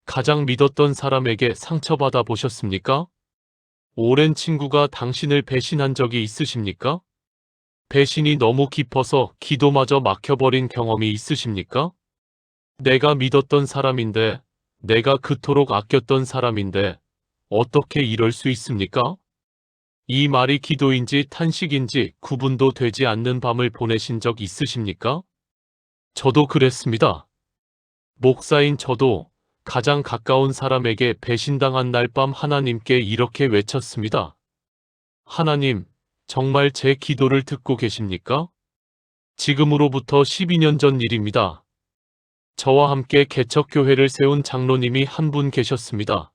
가장 믿었던 사람에게 상처받아 보셨습니까? 오랜 친구가 당신을 배신한 적이 있으십니까? 배신이 너무 깊어서 기도마저 막혀버린 경험이 있으십니까? 내가 믿었던 사람인데, 내가 그토록 아꼈던 사람인데, 어떻게 이럴 수 있습니까? 이 말이 기도인지 탄식인지 구분도 되지 않는 밤을 보내신 적 있으십니까? 저도 그랬습니다. 목사인 저도 가장 가까운 사람에게 배신당한 날 밤 하나님께 이렇게 외쳤습니다. 하나님, 정말 제 기도를 듣고 계십니까? 지금으로부터 12년 전 일입니다. 저와 함께 개척교회를 세운 장로님이 한 분 계셨습니다.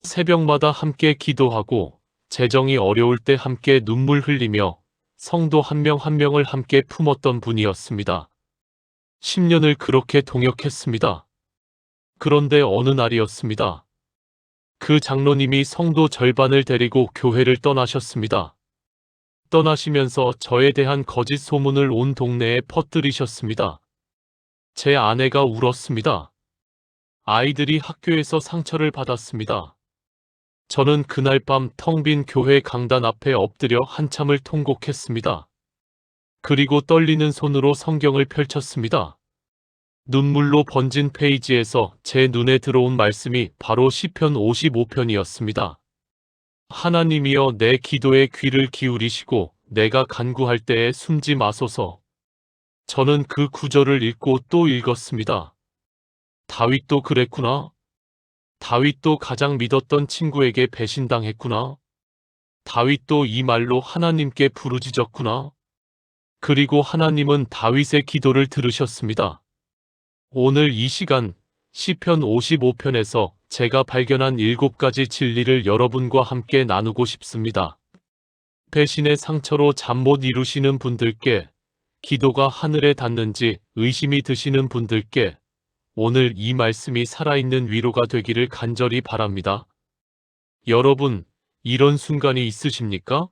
새벽마다 함께 기도하고 재정이 어려울 때 함께 눈물 흘리며 성도 한 명 한 명을 함께 품었던 분이었습니다. 10년을 그렇게 동역했습니다. 그런데 어느 날이었습니다. 그 장로님이 성도 절반을 데리고 교회를 떠나셨습니다. 떠나시면서 저에 대한 거짓 소문을 온 동네에 퍼뜨리셨습니다. 제 아내가 울었습니다. 아이들이 학교에서 상처를 받았습니다. 저는 그날 밤 텅 빈 교회 강단 앞에 엎드려 한참을 통곡했습니다. 그리고 떨리는 손으로 성경을 펼쳤습니다. 눈물로 번진 페이지에서 제 눈에 들어온 말씀이 바로 시편 55편이었습니다. 하나님이여 내 기도에 귀를 기울이시고 내가 간구할 때에 숨지 마소서. 저는 그 구절을 읽고 또 읽었습니다. 다윗도 그랬구나. 다윗도 가장 믿었던 친구에게 배신당했구나. 다윗도 이 말로 하나님께 부르짖었구나. 그리고 하나님은 다윗의 기도를 들으셨습니다. 오늘 이 시간 시편 55편에서 제가 발견한 7가지 진리를 여러분과 함께 나누고 싶습니다. 배신의 상처로 잠 못 이루시는 분들께, 기도가 하늘에 닿는지 의심이 드시는 분들께 오늘 이 말씀이 살아있는 위로가 되기를 간절히 바랍니다. 여러분, 이런 순간이 있으십니까?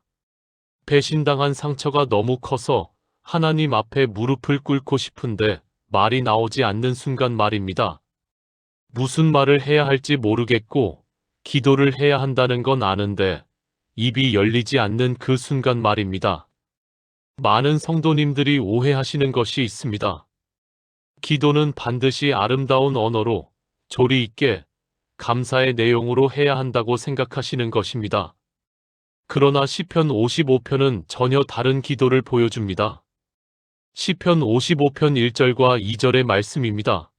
배신당한 상처가 너무 커서 하나님 앞에 무릎을 꿇고 싶은데 말이 나오지 않는 순간 말입니다. 무슨 말을 해야 할지 모르겠고 기도를 해야 한다는 건 아는데 입이 열리지 않는 그 순간 말입니다. 많은 성도님들이 오해하시는 것이 있습니다. 기도는 반드시 아름다운 언어로 조리 있게 감사의 내용으로 해야 한다고 생각하시는 것입니다. 그러나 시편 55편은 전혀 다른 기도를 보여줍니다. 시편 55편 1절과 2절의 말씀입니다.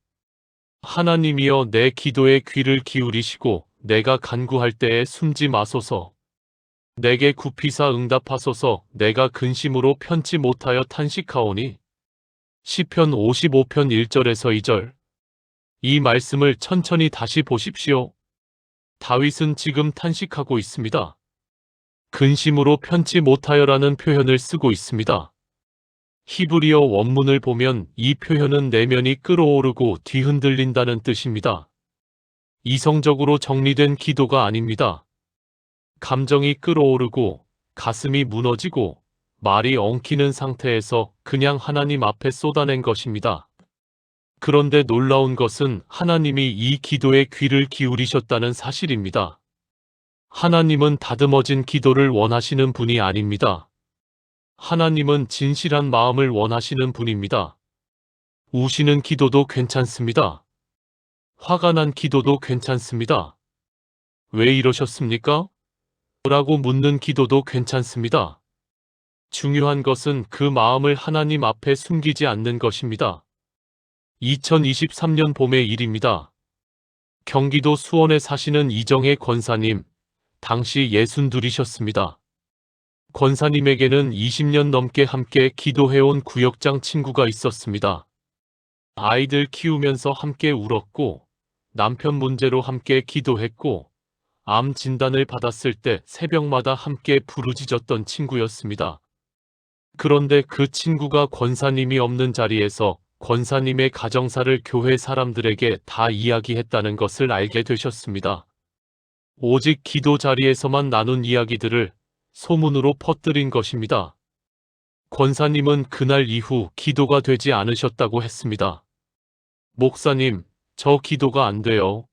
하나님이여 내 기도에 귀를 기울이시고 내가 간구할 때에 숨지 마소서. 내게 굽히사 응답하소서. 내가 근심으로 편치 못하여 탄식하오니. 시편 55편 1절에서 2절. 이 말씀을 천천히 다시 보십시오. 다윗은 지금 탄식하고 있습니다. 근심으로 편치 못하여라는 표현을 쓰고 있습니다. 히브리어 원문을 보면 이 표현은 내면이 끓어오르고 뒤흔들린다는 뜻입니다. 이성적으로 정리된 기도가 아닙니다. 감정이 끓어오르고 가슴이 무너지고 말이 엉키는 상태에서 그냥 하나님 앞에 쏟아낸 것입니다. 그런데 놀라운 것은 하나님이 이 기도에 귀를 기울이셨다는 사실입니다. 하나님은 다듬어진 기도를 원하시는 분이 아닙니다. 하나님은 진실한 마음을 원하시는 분입니다. 우시는 기도도 괜찮습니다. 화가 난 기도도 괜찮습니다. 왜 이러셨습니까? 라고 묻는 기도도 괜찮습니다. 중요한 것은 그 마음을 하나님 앞에 숨기지 않는 것입니다. 2023년 봄의 일입니다. 경기도 수원에 사시는 이정혜 권사님, 당시 62이셨습니다. 권사님에게는 20년 넘게 함께 기도해온 구역장 친구가 있었습니다. 아이들 키우면서 함께 울었고 남편 문제로 함께 기도했고 암 진단을 받았을 때 새벽마다 함께 부르짖었던 친구였습니다. 그런데 그 친구가 권사님이 없는 자리에서 권사님의 가정사를 교회 사람들에게 다 이야기했다는 것을 알게 되셨습니다. 오직 기도 자리에서만 나눈 이야기들을 소문으로 퍼뜨린 것입니다. 권사님은 그날 이후 기도가 되지 않으셨다고 했습니다. 목사님, 저 기도가 안 돼요.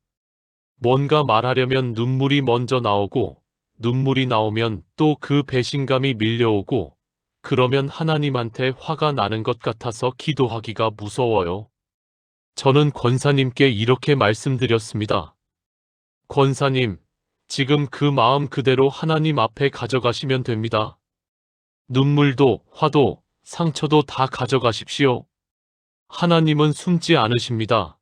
뭔가 말하려면 눈물이 먼저 나오고, 눈물이 나오면 또 그 배신감이 밀려오고, 그러면 하나님한테 화가 나는 것 같아서 기도하기가 무서워요. 저는 권사님께 이렇게 말씀드렸습니다. 권사님, 지금 그 마음 그대로 하나님 앞에 가져가시면 됩니다. 눈물도, 화도, 상처도 다 가져가십시오. 하나님은 숨지 않으십니다.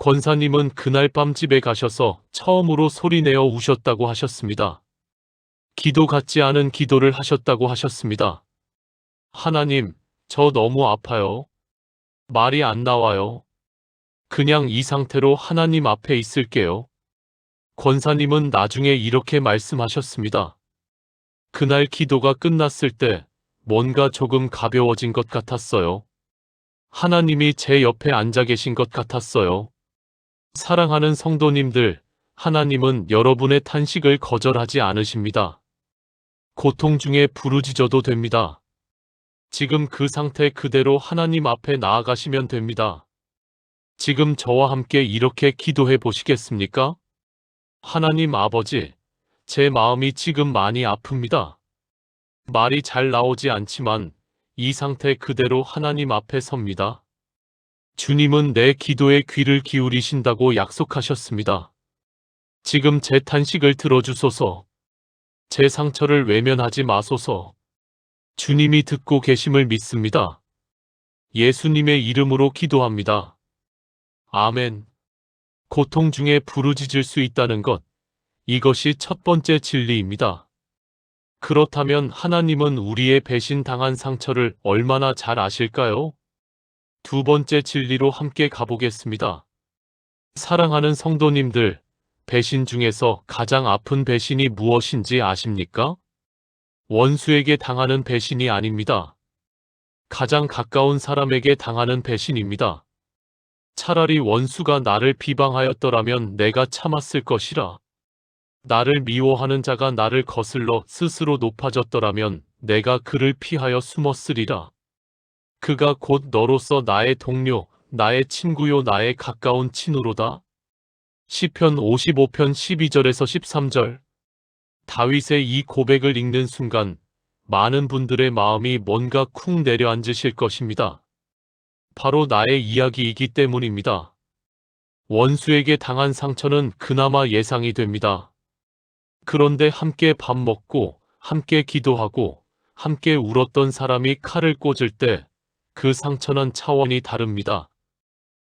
권사님은 그날 밤 집에 가셔서 처음으로 소리내어 우셨다고 하셨습니다. 기도 같지 않은 기도를 하셨다고 하셨습니다. 하나님, 저 너무 아파요. 말이 안 나와요. 그냥 이 상태로 하나님 앞에 있을게요. 권사님은 나중에 이렇게 말씀하셨습니다. 그날 기도가 끝났을 때 뭔가 조금 가벼워진 것 같았어요. 하나님이 제 옆에 앉아 계신 것 같았어요. 사랑하는 성도님들, 하나님은 여러분의 탄식을 거절하지 않으십니다. 고통 중에 부르짖어도 됩니다. 지금 그 상태 그대로 하나님 앞에 나아가시면 됩니다. 지금 저와 함께 이렇게 기도해 보시겠습니까? 하나님 아버지, 제 마음이 지금 많이 아픕니다. 말이 잘 나오지 않지만 이 상태 그대로 하나님 앞에 섭니다. 주님은 내 기도에 귀를 기울이신다고 약속하셨습니다. 지금 제 탄식을 들어주소서. 제 상처를 외면하지 마소서. 주님이 듣고 계심을 믿습니다. 예수님의 이름으로 기도합니다. 아멘. 고통 중에 부르짖을 수 있다는 것, 이것이 첫 번째 진리입니다. 그렇다면 하나님은 우리의 배신당한 상처를 얼마나 잘 아실까요? 두 번째 진리로 함께 가보겠습니다. 사랑하는 성도님들, 배신 중에서 가장 아픈 배신이 무엇인지 아십니까? 원수에게 당하는 배신이 아닙니다. 가장 가까운 사람에게 당하는 배신입니다. 차라리 원수가 나를 비방하였더라면 내가 참았을 것이라. 나를 미워하는 자가 나를 거슬러 스스로 높아졌더라면 내가 그를 피하여 숨었으리라. 그가 곧 너로서 나의 동료, 나의 친구요 나의 가까운 친우로다. 시편 55편 12절에서 13절. 다윗의 이 고백을 읽는 순간 많은 분들의 마음이 뭔가 쿵 내려앉으실 것입니다. 바로 나의 이야기이기 때문입니다. 원수에게 당한 상처는 그나마 예상이 됩니다. 그런데 함께 밥 먹고, 함께 기도하고, 함께 울었던 사람이 칼을 꽂을 때 그 상처는 차원이 다릅니다.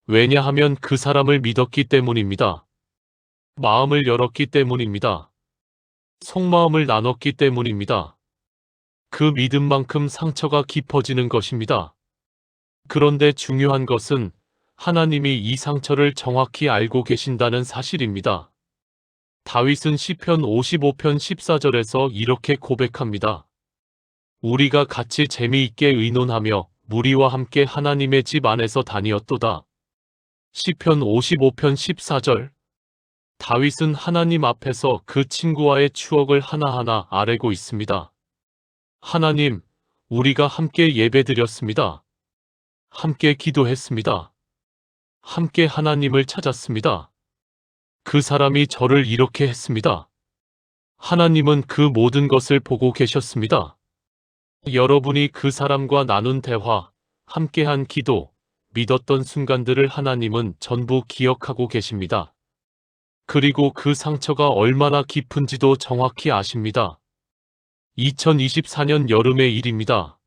왜냐하면 그 사람을 믿었기 때문입니다. 마음을 열었기 때문입니다. 속마음을 나눴기 때문입니다. 그 믿음만큼 상처가 깊어지는 것입니다. 그런데 중요한 것은 하나님이 이 상처를 정확히 알고 계신다는 사실입니다. 다윗은 시편 55편 14절에서 이렇게 고백합니다. 우리가 같이 재미있게 의논하며 무리와 함께 하나님의 집 안에서 다니었도다. 시편 55편 14절. 다윗은 하나님 앞에서 그 친구와의 추억을 하나하나 아뢰고 있습니다. 하나님, 우리가 함께 예배드렸습니다. 함께 기도했습니다. 함께 하나님을 찾았습니다. 그 사람이 저를 이렇게 했습니다. 하나님은 그 모든 것을 보고 계셨습니다. 여러분이 그 사람과 나눈 대화, 함께한 기도, 믿었던 순간들을 하나님은 전부 기억하고 계십니다. 그리고 그 상처가 얼마나 깊은지도 정확히 아십니다. 2024년 여름의 일입니다.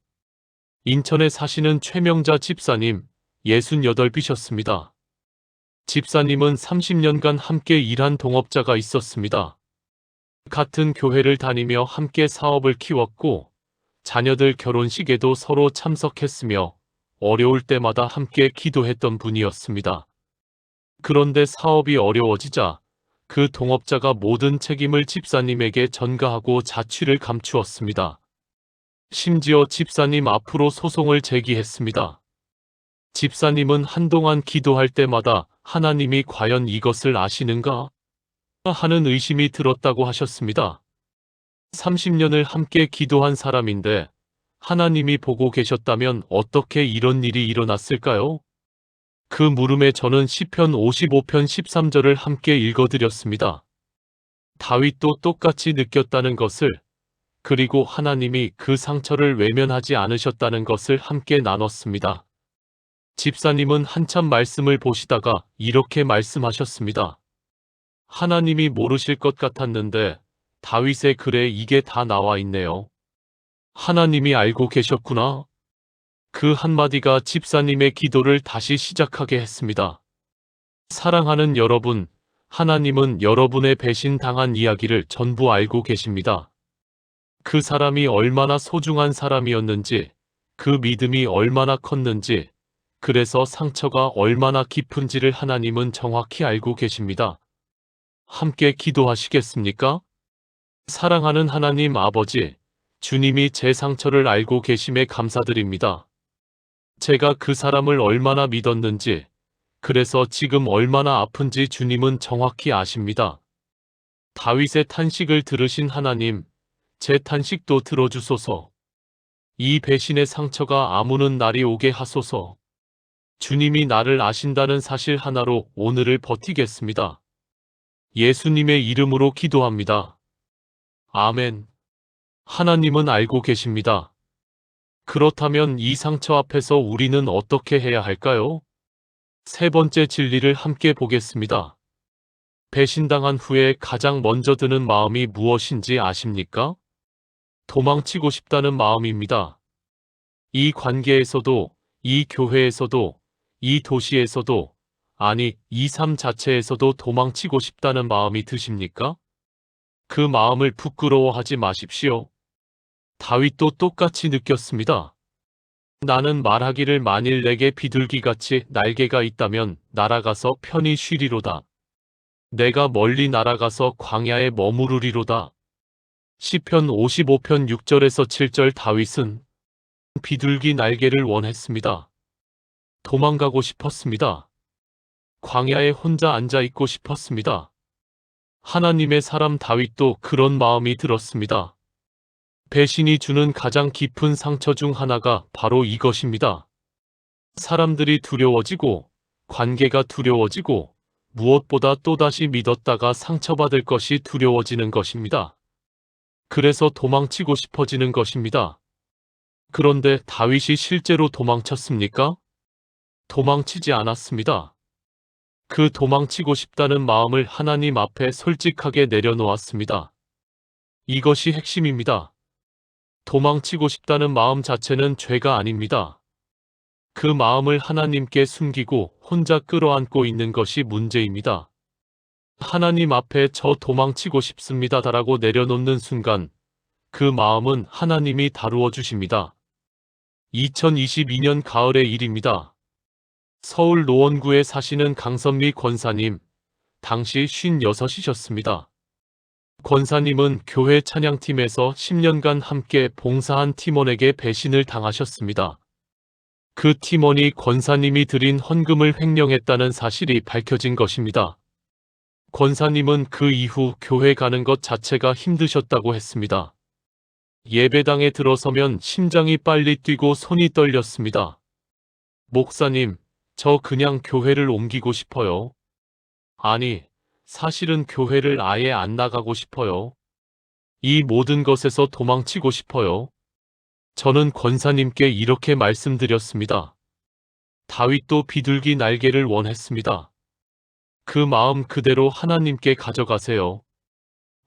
인천에 사시는 최명자 집사님, 68이셨습니다. 집사님은 30년간 함께 일한 동업자가 있었습니다. 같은 교회를 다니며 함께 사업을 키웠고, 자녀들 결혼식에도 서로 참석했으며 어려울 때마다 함께 기도했던 분이었습니다. 그런데 사업이 어려워지자 그 동업자가 모든 책임을 집사님에게 전가하고 자취를 감추었습니다. 심지어 집사님 앞으로 소송을 제기했습니다. 집사님은 한동안 기도할 때마다 하나님이 과연 이것을 아시는가? 하는 의심이 들었다고 하셨습니다. 30년을 함께 기도한 사람인데 하나님이 보고 계셨다면 어떻게 이런 일이 일어났을까요? 그 물음에 저는 시편 55편 13절을 함께 읽어드렸습니다. 다윗도 똑같이 느꼈다는 것을, 그리고 하나님이 그 상처를 외면하지 않으셨다는 것을 함께 나눴습니다. 집사님은 한참 말씀을 보시다가 이렇게 말씀하셨습니다. 하나님이 모르실 것 같았는데 다윗의 글에 이게 다 나와 있네요. 하나님이 알고 계셨구나. 그 한마디가 집사님의 기도를 다시 시작하게 했습니다. 사랑하는 여러분, 하나님은 여러분의 배신당한 이야기를 전부 알고 계십니다. 그 사람이 얼마나 소중한 사람이었는지, 그 믿음이 얼마나 컸는지, 그래서 상처가 얼마나 깊은지를 하나님은 정확히 알고 계십니다. 함께 기도하시겠습니까? 사랑하는 하나님 아버지, 주님이 제 상처를 알고 계심에 감사드립니다. 제가 그 사람을 얼마나 믿었는지, 그래서 지금 얼마나 아픈지 주님은 정확히 아십니다. 다윗의 탄식을 들으신 하나님, 제 탄식도 들어주소서. 이 배신의 상처가 아무는 날이 오게 하소서. 주님이 나를 아신다는 사실 하나로 오늘을 버티겠습니다. 예수님의 이름으로 기도합니다. 아멘. 하나님은 알고 계십니다. 그렇다면 이 상처 앞에서 우리는 어떻게 해야 할까요? 세 번째 진리를 함께 보겠습니다. 배신당한 후에 가장 먼저 드는 마음이 무엇인지 아십니까? 도망치고 싶다는 마음입니다. 이 관계에서도, 이 교회에서도, 이 도시에서도, 아니, 이 삶 자체에서도 도망치고 싶다는 마음이 드십니까? 그 마음을 부끄러워하지 마십시오. 다윗도 똑같이 느꼈습니다. 나는 말하기를 만일 내게 비둘기같이 날개가 있다면 날아가서 편히 쉬리로다. 내가 멀리 날아가서 광야에 머무르리로다. 시편 55편 6절에서 7절 다윗은 비둘기 날개를 원했습니다. 도망가고 싶었습니다. 광야에 혼자 앉아 있고 싶었습니다. 하나님의 사람 다윗도 그런 마음이 들었습니다. 배신이 주는 가장 깊은 상처 중 하나가 바로 이것입니다. 사람들이 두려워지고, 관계가 두려워지고, 무엇보다 또다시 믿었다가 상처받을 것이 두려워지는 것입니다. 그래서 도망치고 싶어지는 것입니다. 그런데 다윗이 실제로 도망쳤습니까? 도망치지 않았습니다. 그 도망치고 싶다는 마음을 하나님 앞에 솔직하게 내려놓았습니다. 이것이 핵심입니다. 도망치고 싶다는 마음 자체는 죄가 아닙니다. 그 마음을 하나님께 숨기고 혼자 끌어안고 있는 것이 문제입니다. 하나님 앞에 저 도망치고 싶습니다라고 내려놓는 순간 그 마음은 하나님이 다루어 주십니다. 2022년 가을의 일입니다. 서울 노원구에 사시는 강선미 권사님, 당시 56이셨습니다. 권사님은 교회 찬양팀에서 10년간 함께 봉사한 팀원에게 배신을 당하셨습니다. 그 팀원이 권사님이 드린 헌금을 횡령했다는 사실이 밝혀진 것입니다. 권사님은 그 이후 교회 가는 것 자체가 힘드셨다고 했습니다. 예배당에 들어서면 심장이 빨리 뛰고 손이 떨렸습니다. 목사님, 저 그냥 교회를 옮기고 싶어요. 아니, 사실은 교회를 아예 안 나가고 싶어요. 이 모든 것에서 도망치고 싶어요. 저는 권사님께 이렇게 말씀드렸습니다. 다윗도 비둘기 날개를 원했습니다. 그 마음 그대로 하나님께 가져가세요.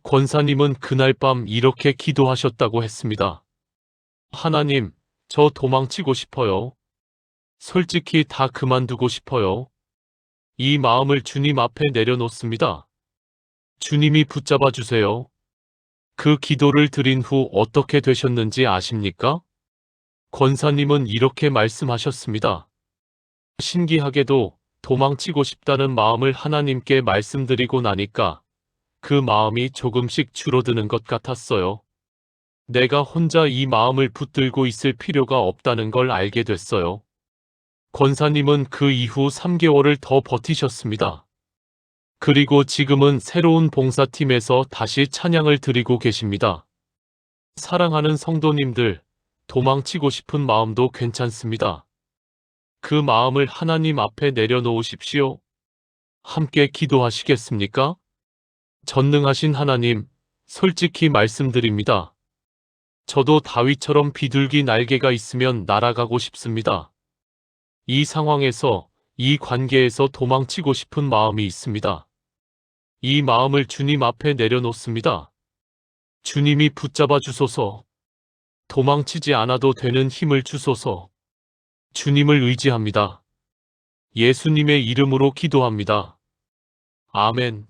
권사님은 그날 밤 이렇게 기도하셨다고 했습니다. 하나님, 저 도망치고 싶어요. 솔직히 다 그만두고 싶어요. 이 마음을 주님 앞에 내려놓습니다. 주님이 붙잡아 주세요. 그 기도를 드린 후 어떻게 되셨는지 아십니까? 권사님은 이렇게 말씀하셨습니다. 신기하게도 도망치고 싶다는 마음을 하나님께 말씀드리고 나니까 그 마음이 조금씩 줄어드는 것 같았어요. 내가 혼자 이 마음을 붙들고 있을 필요가 없다는 걸 알게 됐어요. 권사님은 그 이후 3개월을 더 버티셨습니다. 그리고 지금은 새로운 봉사팀에서 다시 찬양을 드리고 계십니다. 사랑하는 성도님들, 도망치고 싶은 마음도 괜찮습니다. 그 마음을 하나님 앞에 내려놓으십시오. 함께 기도하시겠습니까? 전능하신 하나님, 솔직히 말씀드립니다. 저도 다윗처럼 비둘기 날개가 있으면 날아가고 싶습니다. 이 상황에서, 이 관계에서 도망치고 싶은 마음이 있습니다. 이 마음을 주님 앞에 내려놓습니다. 주님이 붙잡아 주소서. 도망치지 않아도 되는 힘을 주소서. 주님을 의지합니다. 예수님의 이름으로 기도합니다. 아멘.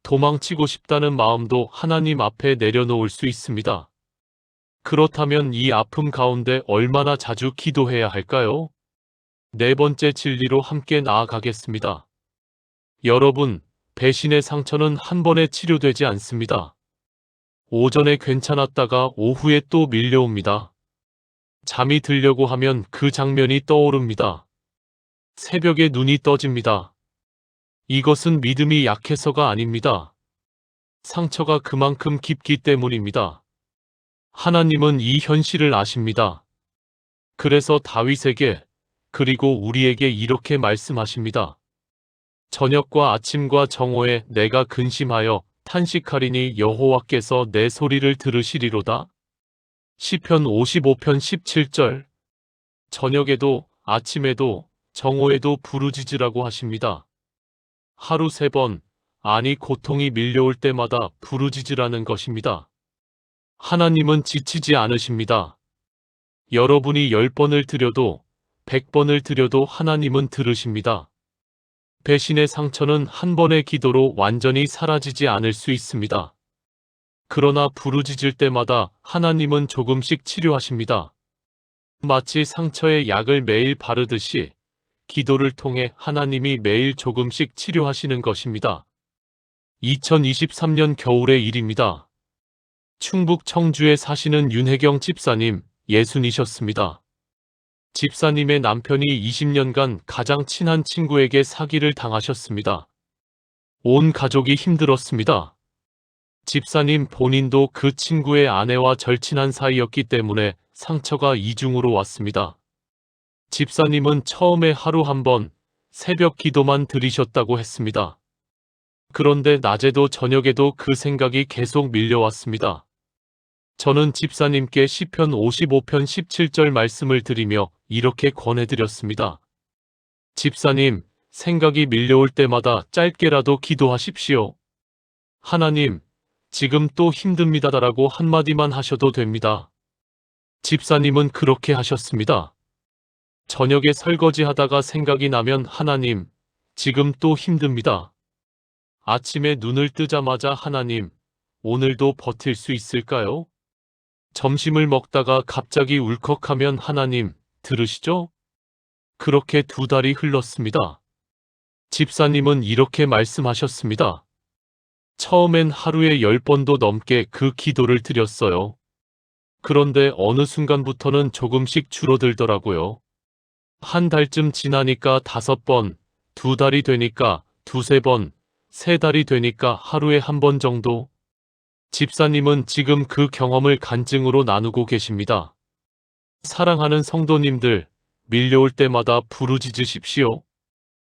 도망치고 싶다는 마음도 하나님 앞에 내려놓을 수 있습니다. 그렇다면 이 아픔 가운데 얼마나 자주 기도해야 할까요? 네 번째 진리로 함께 나아가겠습니다. 여러분, 배신의 상처는 한 번에 치료되지 않습니다. 오전에 괜찮았다가 오후에 또 밀려옵니다. 잠이 들려고 하면 그 장면이 떠오릅니다. 새벽에 눈이 떠집니다. 이것은 믿음이 약해서가 아닙니다. 상처가 그만큼 깊기 때문입니다. 하나님은 이 현실을 아십니다. 그래서 다윗에게 그리고 우리에게 이렇게 말씀하십니다. 저녁과 아침과 정오에 내가 근심하여 탄식하리니 여호와께서 내 소리를 들으시리로다. 시편 55편 17절. 저녁에도 아침에도 정오에도 부르짖으라고 하십니다. 하루 3번, 아니 고통이 밀려올 때마다 부르짖으라는 것입니다. 하나님은 지치지 않으십니다. 여러분이 10번을 드려도 100번을 드려도 하나님은 들으십니다. 배신의 상처는 한 번의 기도로 완전히 사라지지 않을 수 있습니다. 그러나 부르짖을 때마다 하나님은 조금씩 치료하십니다. 마치 상처에 약을 매일 바르듯이 기도를 통해 하나님이 매일 조금씩 치료하시는 것입니다. 2023년 겨울의 일입니다. 충북 청주에 사시는 윤혜경 집사님, 60이셨습니다. 집사님의 남편이 20년간 가장 친한 친구에게 사기를 당하셨습니다. 온 가족이 힘들었습니다. 집사님 본인도 그 친구의 아내와 절친한 사이였기 때문에 상처가 이중으로 왔습니다. 집사님은 처음에 하루 한 번 새벽 기도만 드리셨다고 했습니다. 그런데 낮에도 저녁에도 그 생각이 계속 밀려왔습니다. 저는 집사님께 시편 55편 17절 말씀을 드리며 이렇게 권해드렸습니다. 집사님, 생각이 밀려올 때마다 짧게라도 기도하십시오. 하나님, 지금 또 힘듭니다라고 한마디만 하셔도 됩니다. 집사님은 그렇게 하셨습니다. 저녁에 설거지하다가 생각이 나면 하나님, 지금 또 힘듭니다. 아침에 눈을 뜨자마자 하나님, 오늘도 버틸 수 있을까요? 점심을 먹다가 갑자기 울컥하면 하나님, 들으시죠? 그렇게 2달이 흘렀습니다. 집사님은 이렇게 말씀하셨습니다. 처음엔 하루에 10번도 넘게 그 기도를 드렸어요. 그런데 어느 순간부터는 조금씩 줄어들더라고요. 한 달쯤 지나니까 5번, 2달이 되니까 2~3번, 3달이 되니까 하루에 1번 정도. 집사님은 지금 그 경험을 간증으로 나누고 계십니다. 사랑하는 성도님들, 밀려올 때마다 부르짖으십시오.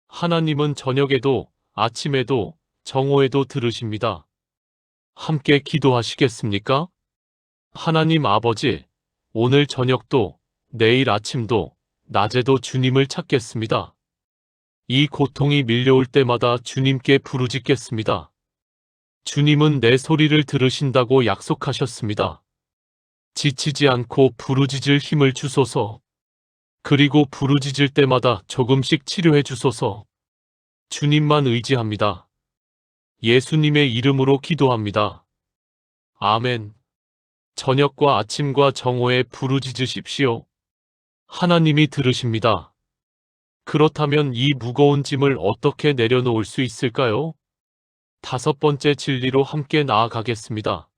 하나님은 저녁에도, 아침에도, 정오에도 들으십니다. 함께 기도하시겠습니까? 하나님 아버지, 오늘 저녁도, 내일 아침도, 낮에도 주님을 찾겠습니다. 이 고통이 밀려올 때마다 주님께 부르짖겠습니다. 주님은 내 소리를 들으신다고 약속하셨습니다. 지치지 않고 부르짖을 힘을 주소서. 그리고 부르짖을 때마다 조금씩 치료해 주소서. 주님만 의지합니다. 예수님의 이름으로 기도합니다. 아멘. 저녁과 아침과 정오에 부르짖으십시오. 하나님이 들으십니다. 그렇다면 이 무거운 짐을 어떻게 내려놓을 수 있을까요? 5번째 진리로 함께 나아가겠습니다.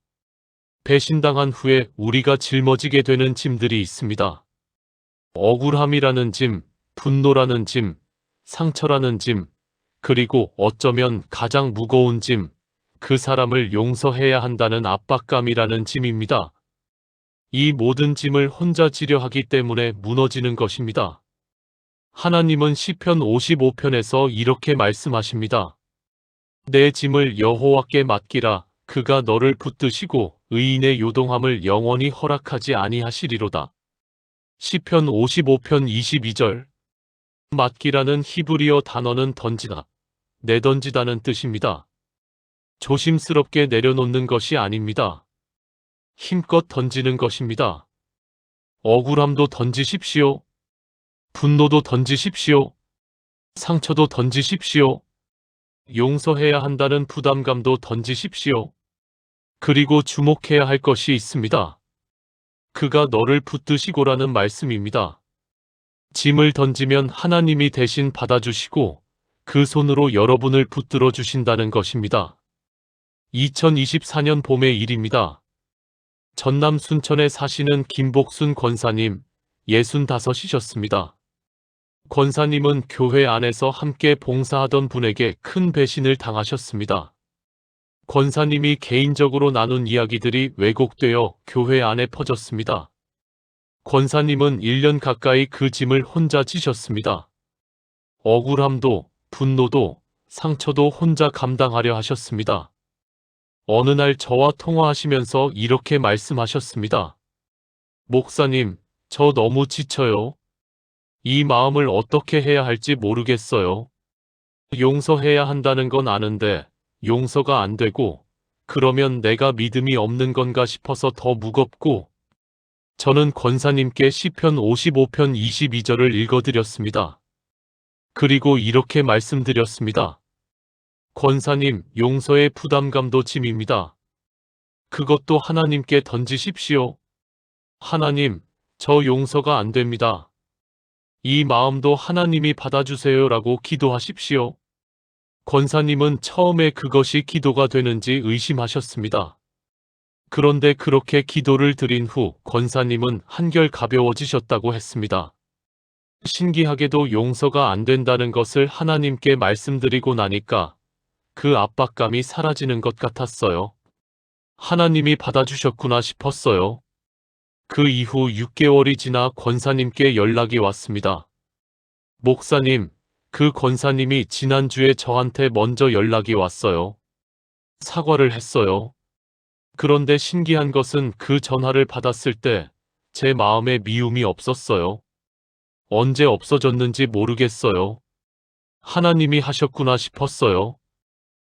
배신당한 후에 우리가 짊어지게 되는 짐들이 있습니다. 억울함이라는 짐, 분노라는 짐, 상처라는 짐, 그리고 어쩌면 가장 무거운 짐, 그 사람을 용서해야 한다는 압박감이라는 짐입니다. 이 모든 짐을 혼자 지려 하기 때문에 무너지는 것입니다. 하나님은 시편 55편에서 이렇게 말씀하십니다. 내 짐을 여호와께 맡기라. 그가 너를 붙드시고 의인의 요동함을 영원히 허락하지 아니하시리로다. 시편 55편 22절. 맡기라는 히브리어 단어는 던지다, 내던지다는 뜻입니다. 조심스럽게 내려놓는 것이 아닙니다. 힘껏 던지는 것입니다. 억울함도 던지십시오. 분노도 던지십시오. 상처도 던지십시오. 용서해야 한다는 부담감도 던지십시오. 그리고 주목해야 할 것이 있습니다. 그가 너를 붙드시고라는 말씀입니다. 짐을 던지면 하나님이 대신 받아주시고 그 손으로 여러분을 붙들어 주신다는 것입니다. 2024년 봄의 일입니다. 전남 순천에 사시는 김복순 권사님, 65이셨습니다. 권사님은 교회 안에서 함께 봉사하던 분에게 큰 배신을 당하셨습니다. 권사님이 개인적으로 나눈 이야기들이 왜곡되어 교회 안에 퍼졌습니다. 권사님은 1년 가까이 그 짐을 혼자 지셨습니다. 억울함도, 분노도, 상처도 혼자 감당하려 하셨습니다. 어느 날 저와 통화하시면서 이렇게 말씀하셨습니다. 목사님, 저 너무 지쳐요. 이 마음을 어떻게 해야 할지 모르겠어요. 용서해야 한다는 건 아는데 용서가 안 되고 그러면 내가 믿음이 없는 건가 싶어서 더 무겁고. 저는 권사님께 시편 55편 22절을 읽어드렸습니다. 그리고 이렇게 말씀드렸습니다. 권사님, 용서의 부담감도 짐입니다. 그것도 하나님께 던지십시오. 하나님, 저 용서가 안 됩니다. 이 마음도 하나님이 받아주세요라고 기도하십시오. 권사님은 처음에 그것이 기도가 되는지 의심하셨습니다. 그런데 그렇게 기도를 드린 후 권사님은 한결 가벼워지셨다고 했습니다. 신기하게도 용서가 안 된다는 것을 하나님께 말씀드리고 나니까 그 압박감이 사라지는 것 같았어요. 하나님이 받아주셨구나 싶었어요. 그 이후 6개월이 지나 권사님께 연락이 왔습니다. 목사님, 그 권사님이 지난주에 저한테 먼저 연락이 왔어요. 사과를 했어요. 그런데 신기한 것은 그 전화를 받았을 때 제 마음에 미움이 없었어요. 언제 없어졌는지 모르겠어요. 하나님이 하셨구나 싶었어요.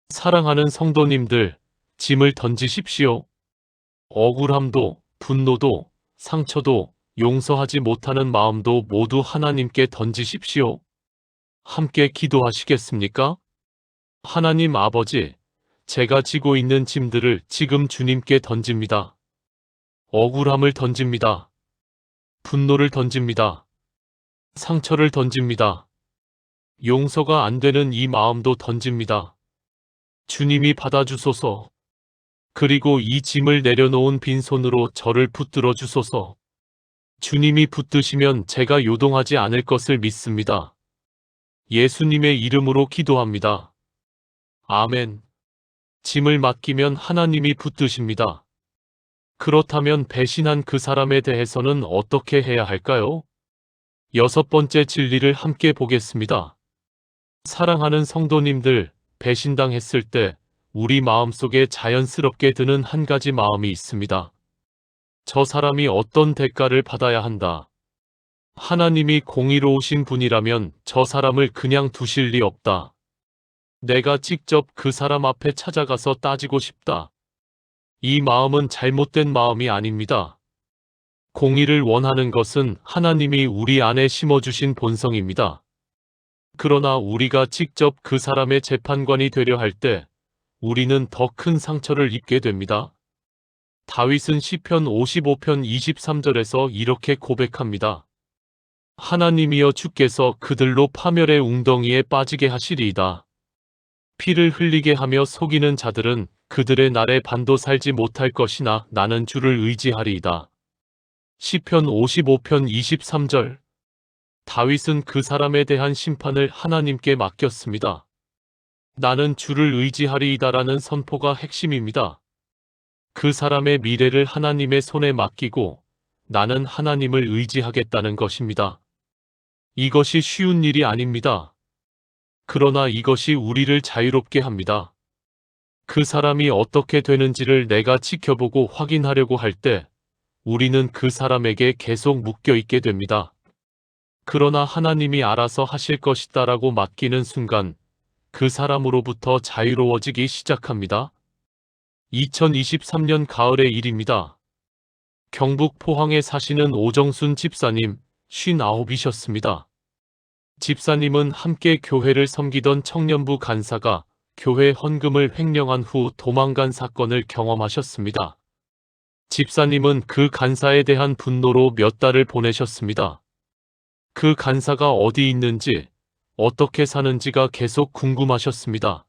사랑하는 성도님들, 짐을 던지십시오. 억울함도, 분노도, 상처도, 용서하지 못하는 마음도 모두 하나님께 던지십시오. 함께 기도하시겠습니까? 하나님 아버지, 제가 지고 있는 짐들을 지금 주님께 던집니다. 억울함을 던집니다. 분노를 던집니다. 상처를 던집니다. 용서가 안 되는 이 마음도 던집니다. 주님이 받아주소서. 그리고 이 짐을 내려놓은 빈손으로 저를 붙들어 주소서. 주님이 붙드시면 제가 요동하지 않을 것을 믿습니다. 예수님의 이름으로 기도합니다. 아멘. 짐을 맡기면 하나님이 붙드십니다. 그렇다면 배신한 그 사람에 대해서는 어떻게 해야 할까요? 6번째 진리를 함께 보겠습니다. 사랑하는 성도님들, 배신당했을 때 우리 마음속에 자연스럽게 드는 한 가지 마음이 있습니다. 저 사람이 어떤 대가를 받아야 한다. 하나님이 공의로우신 분이라면 저 사람을 그냥 두실 리 없다. 내가 직접 그 사람 앞에 찾아가서 따지고 싶다. 이 마음은 잘못된 마음이 아닙니다. 공의를 원하는 것은 하나님이 우리 안에 심어주신 본성입니다. 그러나 우리가 직접 그 사람의 재판관이 되려 할 때 우리는 더 큰 상처를 입게 됩니다. 다윗은 시편 55편 23절에서 이렇게 고백합니다. 하나님이여 주께서 그들로 파멸의 웅덩이에 빠지게 하시리이다. 피를 흘리게 하며 속이는 자들은 그들의 날에 반도 살지 못할 것이나 나는 주를 의지하리이다. 시편 55편 23절. 다윗은 그 사람에 대한 심판을 하나님께 맡겼습니다. 나는 주를 의지하리이다라는 선포가 핵심입니다. 그 사람의 미래를 하나님의 손에 맡기고 나는 하나님을 의지하겠다는 것입니다. 이것이 쉬운 일이 아닙니다. 그러나 이것이 우리를 자유롭게 합니다. 그 사람이 어떻게 되는지를 내가 지켜보고 확인하려고 할 때 우리는 그 사람에게 계속 묶여 있게 됩니다. 그러나 하나님이 알아서 하실 것이다라고 맡기는 순간 그 사람으로부터 자유로워지기 시작합니다. 2023년 가을의 일입니다. 경북 포항에 사시는 오정순 집사님 59이셨습니다. 집사님은 함께 교회를 섬기던 청년부 간사가 교회 헌금을 횡령한 후 도망간 사건을 경험하셨습니다. 집사님은 그 간사에 대한 분노로 몇 달을 보내셨습니다. 그 간사가 어디 있는지, 어떻게 사는지가 계속 궁금하셨습니다.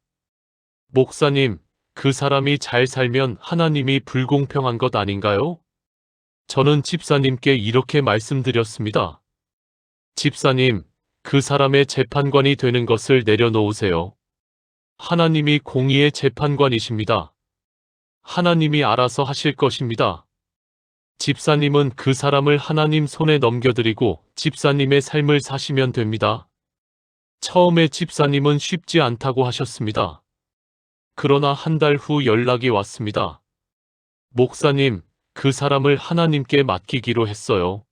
목사님, 그 사람이 잘 살면 하나님이 불공평한 것 아닌가요? 저는 집사님께 이렇게 말씀드렸습니다. 집사님, 그 사람의 재판관이 되는 것을 내려놓으세요. 하나님이 공의의 재판관이십니다. 하나님이 알아서 하실 것입니다. 집사님은 그 사람을 하나님 손에 넘겨드리고 집사님의 삶을 사시면 됩니다. 처음에 집사님은 쉽지 않다고 하셨습니다. 그러나 한 달 후 연락이 왔습니다. 목사님, 그 사람을 하나님께 맡기기로 했어요.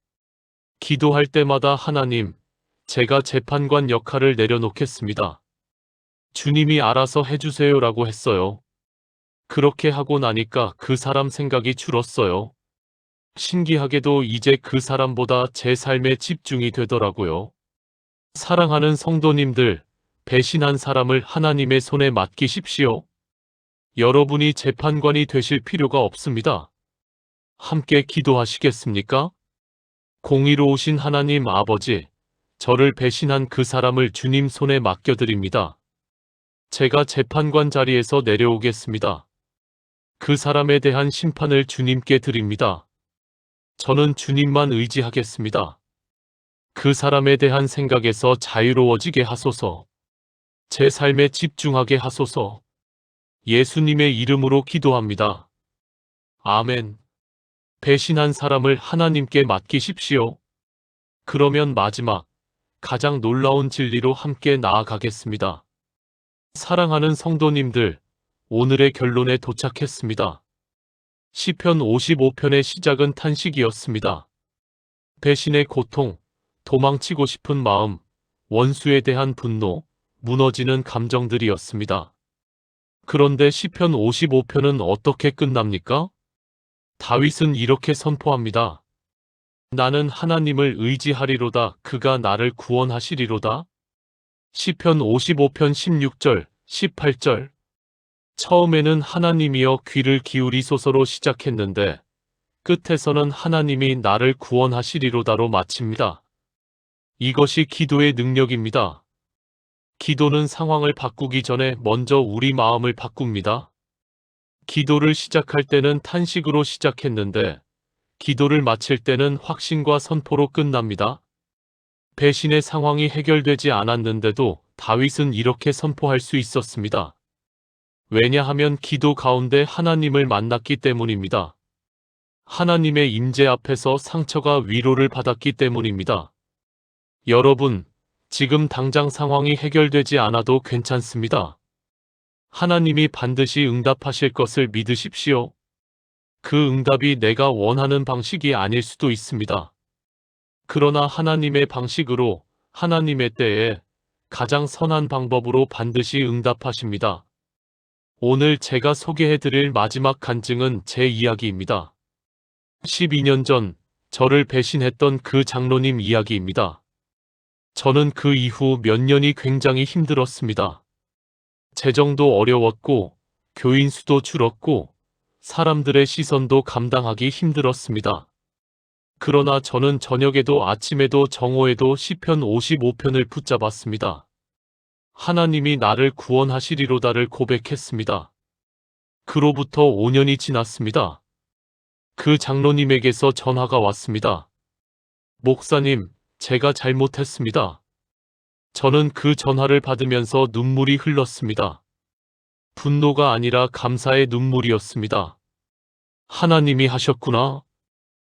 기도할 때마다 하나님, 제가 재판관 역할을 내려놓겠습니다. 주님이 알아서 해주세요라고 했어요. 그렇게 하고 나니까 그 사람 생각이 줄었어요. 신기하게도 이제 그 사람보다 제 삶에 집중이 되더라고요. 사랑하는 성도님들, 배신한 사람을 하나님의 손에 맡기십시오. 여러분이 재판관이 되실 필요가 없습니다. 함께 기도하시겠습니까? 공의로우신 하나님 아버지, 저를 배신한 그 사람을 주님 손에 맡겨드립니다. 제가 재판관 자리에서 내려오겠습니다. 그 사람에 대한 심판을 주님께 드립니다. 저는 주님만 의지하겠습니다. 그 사람에 대한 생각에서 자유로워지게 하소서. 제 삶에 집중하게 하소서. 예수님의 이름으로 기도합니다. 아멘. 배신한 사람을 하나님께 맡기십시오. 그러면 마지막, 가장 놀라운 진리로 함께 나아가겠습니다. 사랑하는 성도님들, 오늘의 결론에 도착했습니다. 시편 55편의 시작은 탄식이었습니다. 배신의 고통, 도망치고 싶은 마음, 원수에 대한 분노, 무너지는 감정들이었습니다. 그런데 시편 55편은 어떻게 끝납니까? 다윗은 이렇게 선포합니다. 나는 하나님을 의지하리로다. 그가 나를 구원하시리로다. 시편 55편 16절, 18절. 처음에는 하나님이여 귀를 기울이소서로 시작했는데 끝에서는 하나님이 나를 구원하시리로다로 마칩니다. 이것이 기도의 능력입니다. 기도는 상황을 바꾸기 전에 먼저 우리 마음을 바꿉니다. 기도를 시작할 때는 탄식으로 시작했는데 기도를 마칠 때는 확신과 선포로 끝납니다. 배신의 상황이 해결되지 않았는데도 다윗은 이렇게 선포할 수 있었습니다. 왜냐하면 기도 가운데 하나님을 만났기 때문입니다. 하나님의 임재 앞에서 상처가 위로를 받았기 때문입니다. 여러분, 지금 당장 상황이 해결되지 않아도 괜찮습니다. 하나님이 반드시 응답하실 것을 믿으십시오. 그 응답이 내가 원하는 방식이 아닐 수도 있습니다. 그러나 하나님의 방식으로, 하나님의 때에 가장 선한 방법으로 반드시 응답하십니다. 오늘 제가 소개해드릴 마지막 간증은 제 이야기입니다. 12년 전 저를 배신했던 그 장로님 이야기입니다. 저는 그 이후 몇 년이 굉장히 힘들었습니다. 재정도 어려웠고 교인 수도 줄었고 사람들의 시선도 감당하기 힘들었습니다. 그러나 저는 저녁에도 아침에도 정오에도 시편 55편을 붙잡았습니다. 하나님이 나를 구원하시리로다를 고백했습니다. 그로부터 5년이 지났습니다. 그 장로님에게서 전화가 왔습니다. 목사님, 제가 잘못했습니다. 저는 그 전화를 받으면서 눈물이 흘렀습니다. 분노가 아니라 감사의 눈물이었습니다. 하나님이 하셨구나.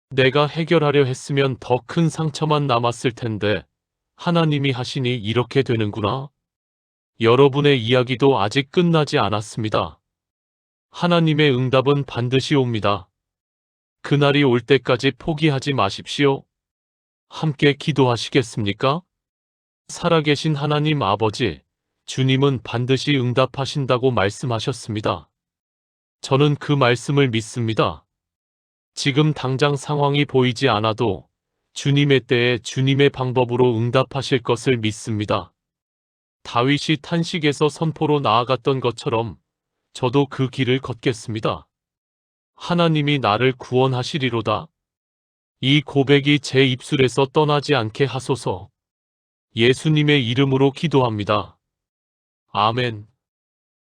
내가 해결하려 했으면 더 큰 상처만 남았을 텐데 하나님이 하시니 이렇게 되는구나. 여러분의 이야기도 아직 끝나지 않았습니다. 하나님의 응답은 반드시 옵니다. 그날이 올 때까지 포기하지 마십시오. 함께 기도하시겠습니까? 살아계신 하나님 아버지, 주님은 반드시 응답하신다고 말씀하셨습니다. 저는 그 말씀을 믿습니다. 지금 당장 상황이 보이지 않아도 주님의 때에 주님의 방법으로 응답하실 것을 믿습니다. 다윗이 탄식에서 선포로 나아갔던 것처럼 저도 그 길을 걷겠습니다. 하나님이 나를 구원하시리로다. 이 고백이 제 입술에서 떠나지 않게 하소서. 예수님의 이름으로 기도합니다. 아멘.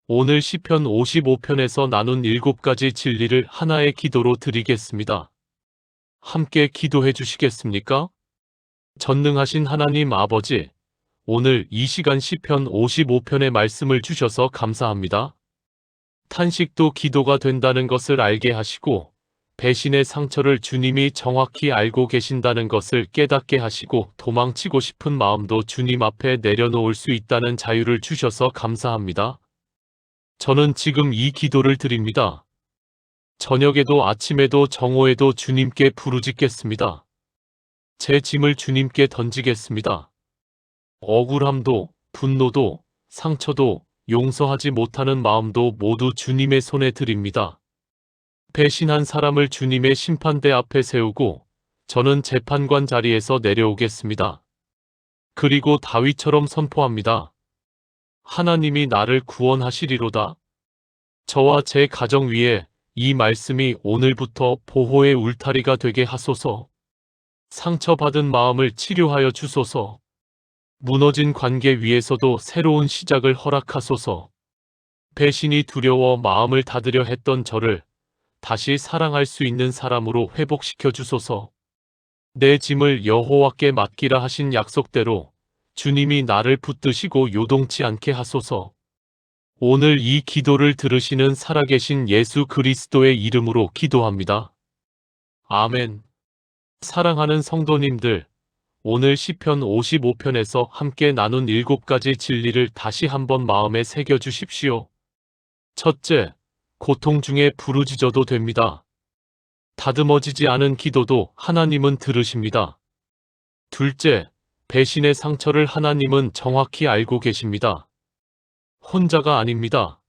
오늘 시편 55편에서 나눈 7가지 진리를 하나의 기도로 드리겠습니다. 함께 기도해 주시겠습니까? 전능하신 하나님 아버지, 오늘 이 시간 시편 55편의 말씀을 주셔서 감사합니다. 탄식도 기도가 된다는 것을 알게 하시고 배신의 상처를 주님이 정확히 알고 계신다는 것을 깨닫게 하시고 도망치고 싶은 마음도 주님 앞에 내려놓을 수 있다는 자유를 주셔서 감사합니다. 저는 지금 이 기도를 드립니다. 저녁에도 아침에도 정오에도 주님께 부르짖겠습니다. 제 짐을 주님께 던지겠습니다. 억울함도, 분노도, 상처도, 용서하지 못하는 마음도 모두 주님의 손에 드립니다. 배신한 사람을 주님의 심판대 앞에 세우고 저는 재판관 자리에서 내려오겠습니다. 그리고 다윗처럼 선포합니다. 하나님이 나를 구원하시리로다. 저와 제 가정 위에 이 말씀이 오늘부터 보호의 울타리가 되게 하소서. 상처받은 마음을 치료하여 주소서. 무너진 관계 위에서도 새로운 시작을 허락하소서. 배신이 두려워 마음을 닫으려 했던 저를 다시 사랑할 수 있는 사람으로 회복시켜 주소서. 내 짐을 여호와께 맡기라 하신 약속대로 주님이 나를 붙드시고 요동치 않게 하소서. 오늘 이 기도를 들으시는 살아계신 예수 그리스도의 이름으로 기도합니다. 아멘. 사랑하는 성도님들, 오늘 시편 55편에서 함께 나눈 7가지 진리를 다시 한번 마음에 새겨 주십시오. 첫째, 고통 중에 부르짖어도 됩니다. 다듬어지지 않은 기도도 하나님은 들으십니다. 둘째, 배신의 상처를 하나님은 정확히 알고 계십니다. 혼자가 아닙니다.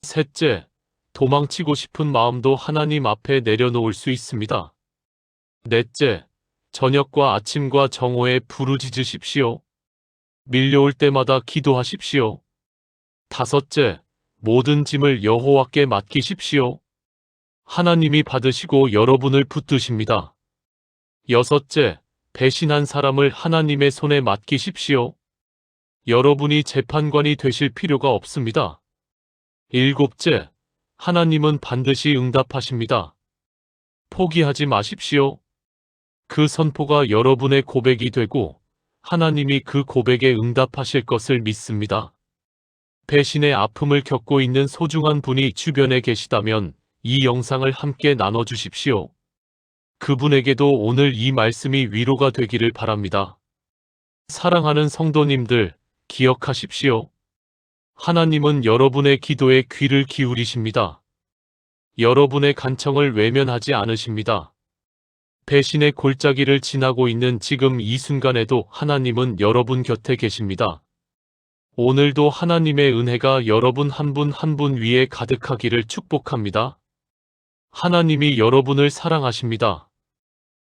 셋째, 도망치고 싶은 마음도 하나님 앞에 내려놓을 수 있습니다. 넷째, 저녁과 아침과 정오에 부르짖으십시오. 밀려올 때마다 기도하십시오. 다섯째, 모든 짐을 여호와께 맡기십시오. 하나님이 받으시고 여러분을 붙드십니다. 여섯째, 배신한 사람을 하나님의 손에 맡기십시오. 여러분이 재판관이 되실 필요가 없습니다. 일곱째, 하나님은 반드시 응답하십니다. 포기하지 마십시오. 그 선포가 여러분의 고백이 되고 하나님이 그 고백에 응답하실 것을 믿습니다. 배신의 아픔을 겪고 있는 소중한 분이 주변에 계시다면 이 영상을 함께 나눠주십시오. 그분에게도 오늘 이 말씀이 위로가 되기를 바랍니다. 사랑하는 성도님들, 기억하십시오. 하나님은 여러분의 기도에 귀를 기울이십니다. 여러분의 간청을 외면하지 않으십니다. 배신의 골짜기를 지나고 있는 지금 이 순간에도 하나님은 여러분 곁에 계십니다. 오늘도 하나님의 은혜가 여러분 한 분 한 분 위에 가득하기를 축복합니다. 하나님이 여러분을 사랑하십니다.